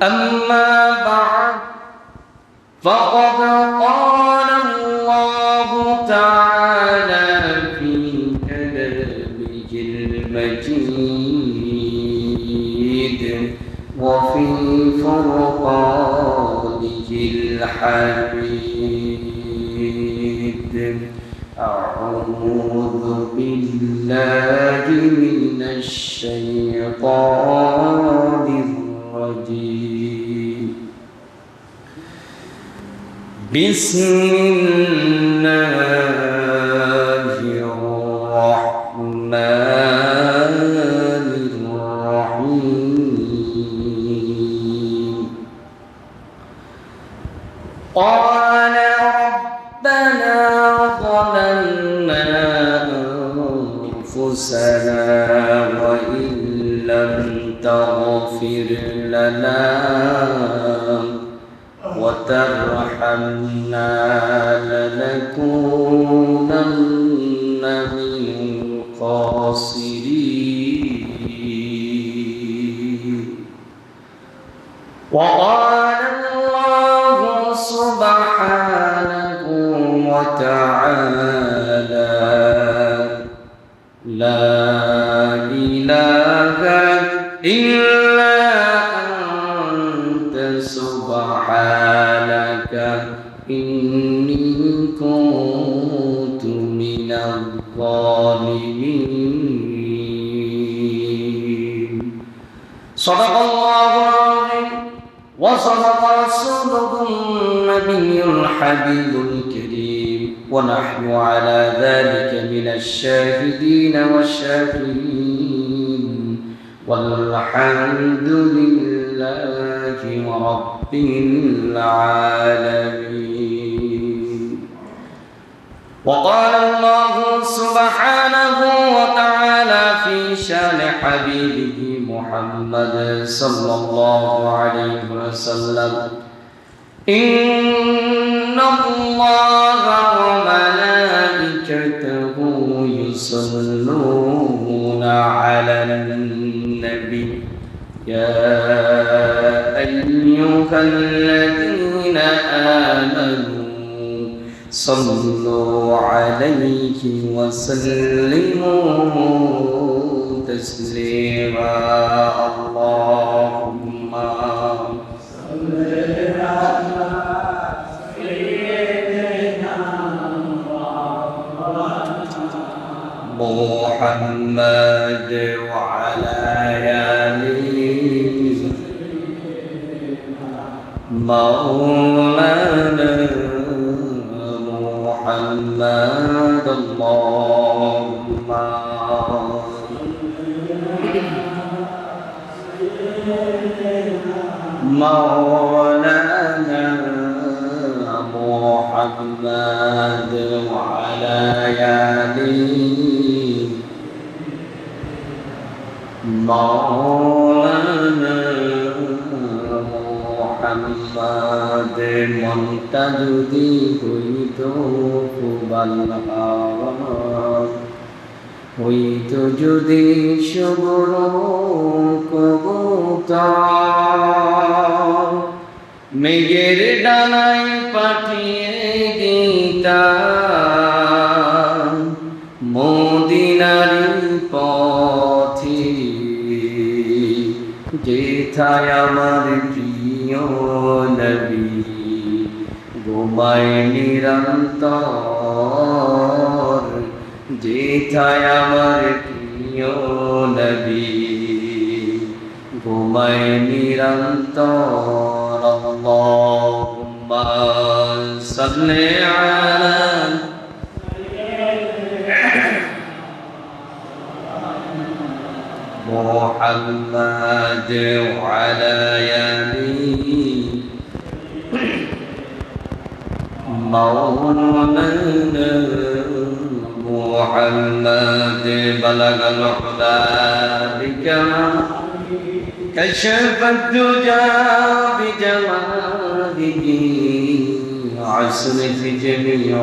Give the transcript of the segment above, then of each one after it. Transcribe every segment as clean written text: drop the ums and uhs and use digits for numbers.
أما بعد فقد قال الله تعالى في كلامه المجيد وفي فرقانه الحميد أعوذ بالله من الشيطان الرجيم بسم الله الرحمن الرحيم قال ربنا ظلمنا أنفسنا وإن لم تغفر لنا وترحمنا لنكونن من الخاسرين وقال الله سبحانه وتعالى لا إله إلا أنت سبحانك إني كنت من الظالمين صدق الله العظيم وصدق رسوله النبي الحبيب الكريم ونحن على ذلك من الشاهدين والشاكرين والحمد لله رب العالمين وقال الله سبحانه وتعالى في شان حبيبه محمد صلى الله عليه وسلم إن الله وملائكته يصلون على النبي يا أيها الذين آمنوا صلوا عليه وسلموا تسليما اللهم صل على سيدنا محمد وعلى آله مولانا محمد اللهم مولانا محمد وعلى آله مولانا محمد منتجدي হইতো খুবাল্লাহ হইতো যদি শুভ্র কবুতর মেঘের ডানায় পাঠিয়ে দিতাম মদিনার পথে যেথায় আমার প্রিয় নবী ঘুমায় নিরন্তর যেথায় আমার প্রিয় নবী ঘুমায় নিরন্তর আল্লাহুম্মা সাল্লি আলা محمد وعلى آله مولانا محمد بلغ العلا بكماله كشف الدجى بجماله عسر في جميع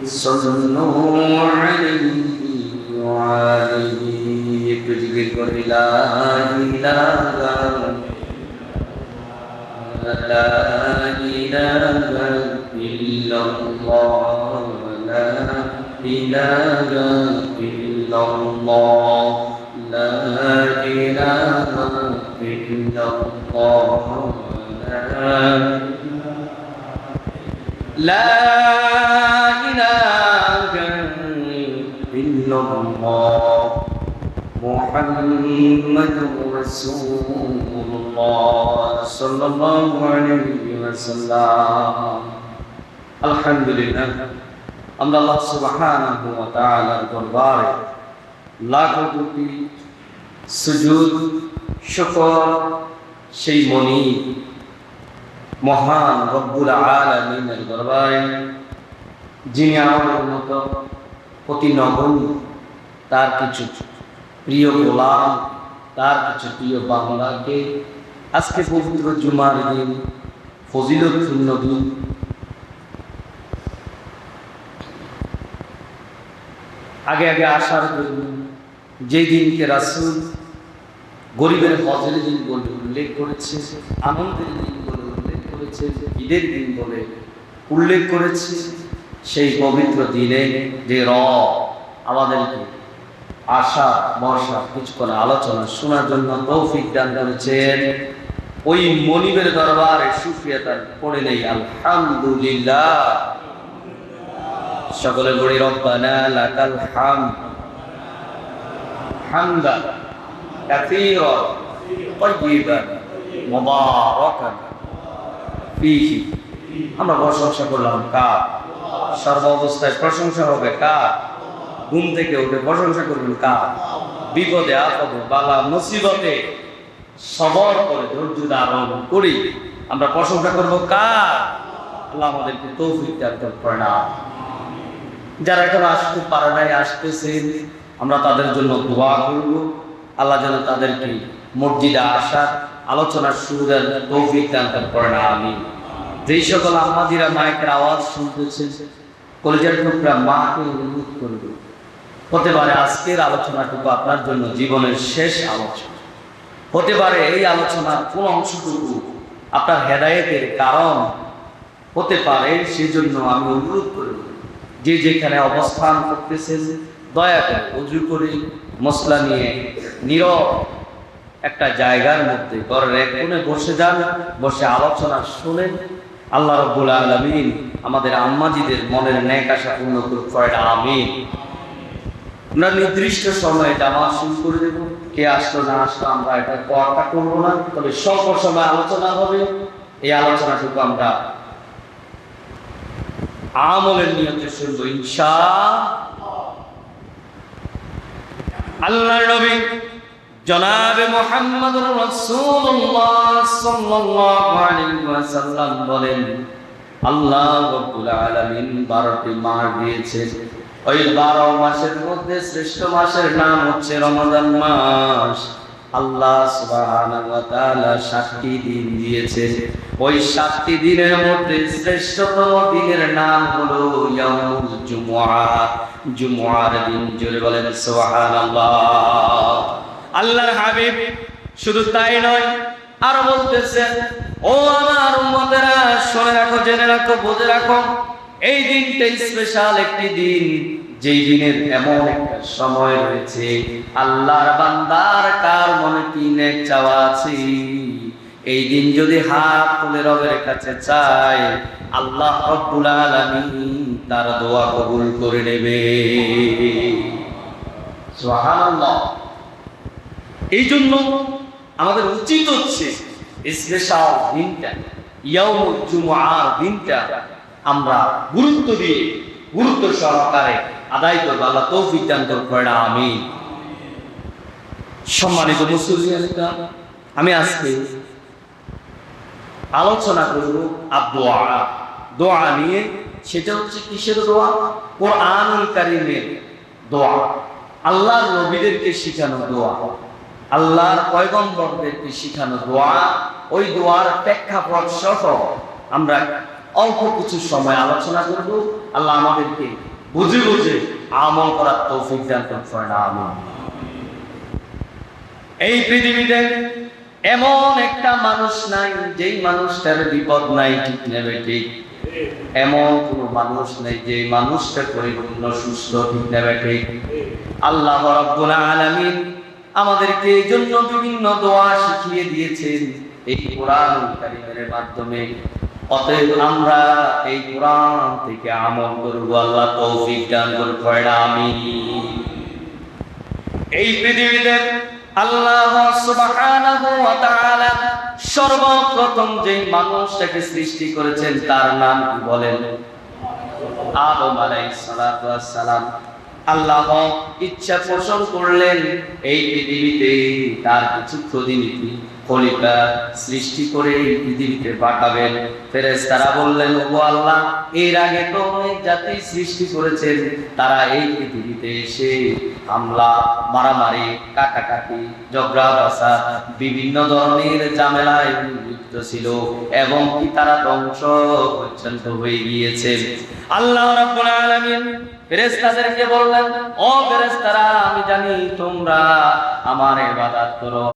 صلوا عليه وعليه একটু জিকির করে লা ইলাহা لا إله إلا الله لا إله إلا الله لا إله إلا الله لا إله إلا الله محمد رسول الله صلى الله عليه وسلم الحمد لله আমরা আল্লাহ সুবহানাহু ওয়া তাআলার দরবারে লাখো কোটি সুজুদ শুকর সেই মনি মহান রব্বুল আলামিনের দরবারে যিনি আমাদের মতো অতি নগণ্য তার কিছু প্রিয় গোলাম তার কিছু প্রিয় বাংলাকে আজকে পবিত্র জুমার দিন ফজিলতপূর্ণ দিন আগে আগে আসার জন্য যে দিনকে রাসূল গরিবের হজের দিন বলে উল্লেখ করেছে, আনন্দের দিন বলে উল্লেখ করেছে, ঈদের দিন বলে উল্লেখ করেছে, সেই পবিত্র দিনে যে আমাদেরকে আশা বর্ষা কিছুক্ষণ আলোচনা শোনার জন্য তৌফিক দান করেছেন, ওই মনিবের দরবারে শুকরিয়া তার পড়ে নেই আলহামদুলিল্লাহ। সকলে বলি রব্বানা লাকাল হামদ হামদান কাসীরান তাইয়িবান মুবারাকান ফীহি। আমরা প্রশংসা করলাম কার? সর্ব অবস্থায় প্রশংসা হবে কার? ঘুম থেকে উঠে প্রশংসা করবেন কার? বিপদে আপদে বালা মুসিবতে সবর করে ধৈর্য ধারণ করি আমরা প্রশংসা করব কার? আল্লাহ আমাদেরকে তৌফিক দান করেন। যারা এখন আসতে পারে নাই, আসতেছেন, আমরা তাদের জন্য দোয়া করব, আল্লাহ যেন তাদেরকে মসজিদে আসার আলোচনার সুবিধার তৌফিক দান করেন। আমিন। যেই সকল আম্মাদিরা মাইকের আওয়াজ শুনতেছেন, কলেজের টুকরা মাকে অনুরোধ করব, হতে পারে আজকের আলোচনাটুকু আপনার জন্য জীবনের শেষ আলোচনা, হতে পারে এই আলোচনার কোন অংশটুকু আপনার হেদায়েতের কারণ হতে পারে। সেই জন্য আমি অনুরোধ করব, যে যেখানে অবস্থান করতেছেন দয়া করে ওযু করে মসলা নিয়ে নীরব একটা জায়গার মধ্যে ঘরের এক কোণে বসে যান, বসে আলোচনা শুনেন। আল্লাহ রাব্বুল আলামিন আমাদের আম্মাজিদের মনের নেক আশা পূর্ণ করুন। আমিন। আমরা নির্দিষ্ট সময়ে জামাত শুরু করে দেব, কে আসলো না আসলো আমরা এটা তোয়াক্কা করবো না, তবে স্বল্প সময় আলোচনা হবে। এই আলোচনাটুকু আমরা আমলের নিয়তে শুনবো ইনশাআল্লাহ। আল্লাহর নবী জনাবে মুহাম্মদুর রাসূলুল্লাহ সাল্লাল্লাহু আলাইহি ওয়াসাল্লাম বলেন, আল্লাহ রাব্বুল আলামিন 12টি মাস দিয়েছেন, ওই 12 মাসের মধ্যে শ্রেষ্ঠ মাসের নাম হচ্ছে রমজান মাস। আল্লাহ সুবহানাহু ওয়া তাআলা 7টি দিন দিয়েছে, ওই 7টি দিনের মধ্যে শ্রেষ্ঠতম দিনের নাম হলো ইয়াউমুল জুমআ, জুমআর দিন। জোরে বলেন সুবহানাল্লাহ। আল্লাহর হাবিব শুধু তাই নয়, আর বলতেছেন, ও আমার উম্মতেরা শুনে রাখো, জেনে রাখো, বুঝে রাখো, এই দিনটা স্পেশাল একটি দিন, যেই দিনের এমন একটা সময় রয়েছে আল্লাহর বান্দার কার মনে কি নেক চাওয়া আছে, এই দিন যদি হাত তুলে রবের কাছে চায়, আল্লাহ রাব্বুল আলামিন তার দোয়া কবুল করে নেবে। সুবহানাল্লাহ। এই জন্য আমাদের উচিত হচ্ছে স্পেশাল দিনটা, ইয়াউমুল জুমআর দিনটা আমরা গুরুত্ব দিয়ে, গুরুত্ব সহকারে আদায় করবো। আল্লাহ তৌফিক দান করুন। আমিন। সম্মানিত মুসলিম, আমি আজকে আলোচনা করব দোয়া, দোয়া নিয়ে। সেটা হচ্ছে কিসের দোয়া? কোরআনুল কারীমের দোয়া, আল্লাহর নবীদেরকে শিখানো দোয়া, আল্লাহর পয়গম্বরদেরকে শিখানো দোয়া। ওই দোয়ার প্রেক্ষাপট সহ আমরা অল্প কিছু সময় আলোচনা করব। আল্লাহ আমাদেরকে বুঝে বুঝে আমল করার তৌফিক দান করুন। আমিন। এই পৃথিবীতে এমন একটা মানুষ নাই যেই মানুষটার বিপদ নাই, ঠিক নেবে ঠিক। এমন কোন মানুষ নেই যে মানুষটা পরিপূর্ণ সুস্থ, ঠিক নেবে ঠিক। আল্লাহ রাব্বুল আলামিন আমাদেরকে এই জন্য বিভিন্ন দোয়া শিখিয়ে দিয়েছেন এই কোরআন কারীমের মাধ্যমে। অতএব আমরা এই কোরআন থেকে আমল করব, আল্লাহ তৌফিক দান করুন, আমিন। এই পৃথিবীতে আল্লাহ সুবহানাহু ওয়া তাআলা সর্বপ্রথম যে মানুষটাকে সৃষ্টি করেছেন তার নাম কি বলেন? আদম আলাইহিস সালাতু ওয়াস সালাম। আল্লাহ ইচ্ছা পোষণ করলেন এই পৃথিবীতে তার কিছু প্রতিনিধি খলিফা সৃষ্টি করে এই পৃথিবীতে পাঠাবেন। ফেরেশতারা বললেন, ওগো আল্লাহ, এর আগে তো অনেক জাতি সৃষ্টি করেছেন, তারা এই পৃথিবীতে এসে হামলা, মারামারি, কাটাকাটি, ঝগড়া বাসা, বিভিন্ন ধরনের ঝামেলায় লিপ্ত ছিল এবং কি তারা ধ্বংস পর্যন্ত হয়ে গিয়েছে। আল্লাহ রাব্বুল আলামিন ফেরেশতাদেরকে বললেন, ও ফেরেশতারা, আমি জানি তোমরা আমার ইবাদত করো।